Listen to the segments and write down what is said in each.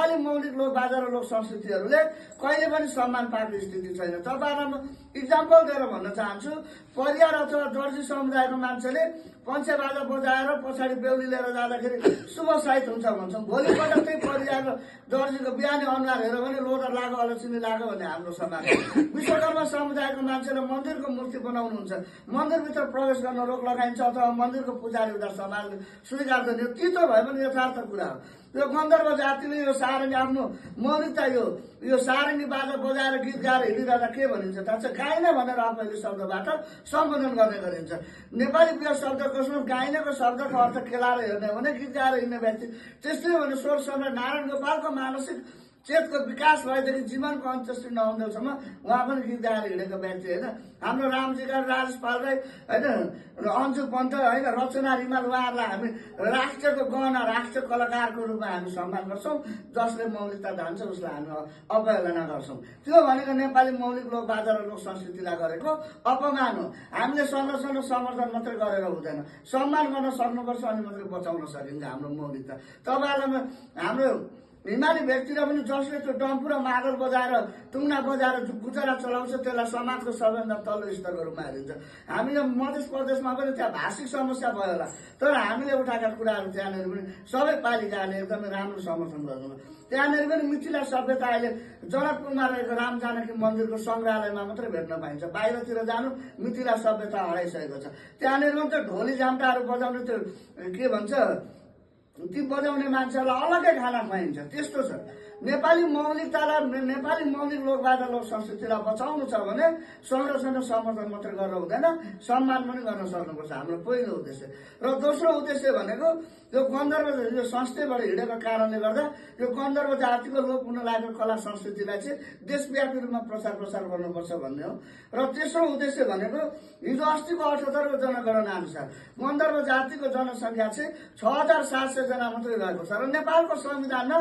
नेपाली मौलिक लोक बाजा र लोक संस्कृतिहरूले कहिले पनि सम्मान पाएको स्थिति छैन। तपाईँहरूलाई म इक्जाम्पल दिएर भन्न चाहन्छु, परिवार अथवा दर्जी समुदायको मान्छेले पञ्चे बाजा बजाएर पछाडि बेहुली लिएर जाँदाखेरि शुभ साहित हुन्छ भन्छौँ। भोलिपल्ट त्यही परिवार दर्जीको बिहानी अनुहार हेऱ्यो भने लोदर लाग्यो अलक्षिणी लाग्यो भने हाम्रो समाज। विश्वकर्मा समुदायको मान्छेले मन्दिरको मूर्ति बनाउनुहुन्छ, मन्दिरभित्र प्रवेश गर्न रोक लगाइन्छ अथवा मन्दिरको पुजारी हुँदा समाजले स्वीकार्दैन। यो तितो भए पनि यथार्थ कुरा हो। यो गन्धर्व जातिले यो सारङ्गी आफ्नो मौलिकता यो सारङ्गी बाजा बजाएर गीत गाएर हिँडिरहँदा के भनिन्छ थाहा छ? गाइने भनेर अपैले शब्दबाट सम्बोधन गर्ने गरिन्छ। नेपाली प्रिय शब्दकोशमा गाइनेको शब्दको अर्थ खेलाएर हेर्ने हो भने गीत गाएर हिँड्ने व्यक्ति। त्यस्तै हो भने स्वर सम्राट नारायण गोपालको मानसिक चेतको विकास भएदेखि जीवनको अन्त्येष्टि नहुँदैसम्म उहाँ पनि गीत गाएर हिँडेको व्यक्ति होइन। हाम्रो रामजीका राजेश पाल राई होइन, अन्जु पन्त होइन, रचना रिमाल उहाँहरूलाई हामी राष्ट्रको गहना राष्ट्रिय कलाकारको रूपमा हामी सम्मान गर्छौँ। जसले मौलिकता जान्छ उसलाई हामी अवहेलना गर्छौँ। त्यो भनेको नेपाली मौलिक लोक बाजा र लोक संस्कृतिलाई गरेको अपमान हो। हामीले संरक्षण र समर्थन मात्रै गरेर हुँदैन, सम्मान गर्न सक्नुपर्छ अनि मात्रै बचाउन सकिन्छ हाम्रो मौलिकता। तपाईँहरूलाई हाम्रो हिमाली व्यक्तिले पनि जसले त्यो डम्फु र मादल बजाएर टुङ्ना बजाएर गुजरा चलाउँछ त्यसलाई समाजको सबैभन्दा तल्लो स्तरको रूपमा हेरिन्छ। हामीले मध्य प्रदेशमा पनि त्यहाँ भाषिक समस्या भयो होला, तर हामीले उठाएका कुराहरू त्यहाँनिर पनि सबै पालिकाले एकदमै राम्रो समर्थन गर्नु। त्यहाँनिर पनि मिथिला सभ्यता अहिले जनकपुरमा रहेको राम जानकी मन्दिरको सङ्ग्रहालयमा मात्रै भेट्न पाइन्छ। बाहिरतिर जानु मिथिला सभ्यता हराइसकेको छ। त्यहाँनिर पनि त्यो ढोली झाम्टाहरू बजाउने त्यो के भन्छ ती बजाउने मान्छेहरूलाई अलग्गै खाना खुवाइन्छ। त्यस्तो छ। नेपाली मौलिकतालाई नेपाली मौलिक लोक बाजा लोक संस्कृतिलाई बचाउनु छ भने संरक्षण र समर्थन मात्रै गरेर हुँदैन, सम्मान पनि गर्न सक्नुपर्छ हाम्रो पहिलो उद्देश्य। र दोस्रो उद्देश्य भनेको यो गन्धर्व यो संस्थाबाट हिँडेको कारणले गर्दा यो गन्धर्व जातिको लोप हुन लागेको कला संस्कृतिलाई चाहिँ देशव्यापी रूपमा प्रसार गर्नुपर्छ भन्ने हो। र तेस्रो उद्देश्य भनेको हिजो अस्तिको 78को जनगणना अनुसार गन्धर्व जातिको जनसङ्ख्या चाहिँ 6700 जना मात्रै रहेको छ। र नेपालको संविधानमा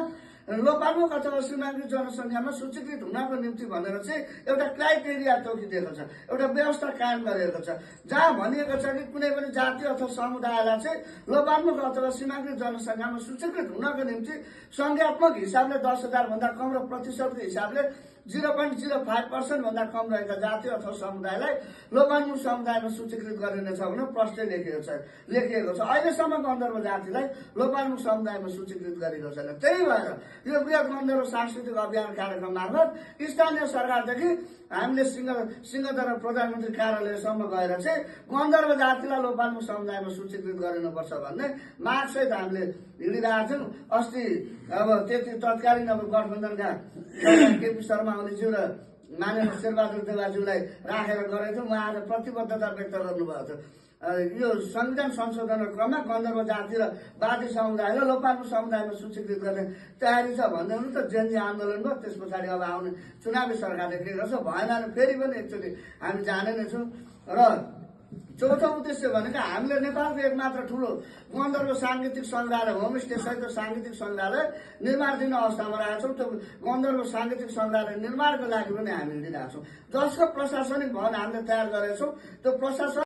लोपामुख अथवा सीमाङ्कित जनसङ्ख्यामा सूचीकृत हुनको निम्ति भनेर चाहिँ एउटा क्राइटेरिया तोकिदिएको छ, एउटा व्यवस्था कायम गरिएको छ, जहाँ भनिएको छ कि कुनै पनि जाति अथवा समुदायलाई चाहिँ लोपामुख अथवा सीमाङ्कित जनसङ्ख्यामा सूचीकृत हुनको निम्ति सङ्ख्यात्मक हिसाबले 10,000 भन्दा कम र प्रतिशतको हिसाबले 0.05% भन्दा कम रहेका जाति अथवा समुदायलाई लोपामुख समुदायमा सूचीकृत गरिनेछ भने प्रश्न लेखिएको छ। अहिलेसम्म गन्धर्व जातिलाई लोपामुख समुदायमा सूचीकृत गरेको छैन। त्यही भएर यो बृहत गन्धर्व सांस्कृतिक अभियान कार्यक्रम मार्फत स्थानीय सरकारदेखि हामीले सिंहदरा प्रधानमन्त्री कार्यालयसम्म गएर चाहिँ गन्धर्व जातिलाई लोपामुख समुदायमा सूचीकृत गरिनुपर्छ भन्ने मागसहित हामीले हिँडिरहेका छौँ। अस्ति अब त्यति तत्कालीन अब गठबन्धनका केपी शर्मा ओलीज्यू र माननीय शेरबहादुर देवाज्यूलाई राखेर गरेको थियौँ। उहाँले प्रतिबद्धता व्यक्त गर्नुभएको थियो। यो संविधान संशोधनको क्रममा गन्धर्व जाति र बाँकी समुदायलाई लोपामुख समुदायमा सूचीकृत गर्ने तयारी छ भन्दै हुनु त जेनजी आन्दोलन भयो। त्यस पछाडि अब आउने चुनावी सरकारले के गर्छ भएन भने फेरि पनि एकचोटि हामी जाने नै छौँ। र चौथो उद्देश्य भनेको हामीले नेपालको एकमात्र ठुलो गन्धर्व साङ्गीतिक सङ्ग्रहालय होमस्टे सहित साङ्गीतिक सङ्ग्रहालय निर्माणाधीन अवस्थामा रहेका छौँ। त्यो गन्धर्व साङ्गीतिक सङ्ग्रहालय निर्माणको लागि पनि हामी हिँडिरहेका छौँ, जसको प्रशासनिक भवन हामीले तयार गरेका छौँ। त्यो प्रशासन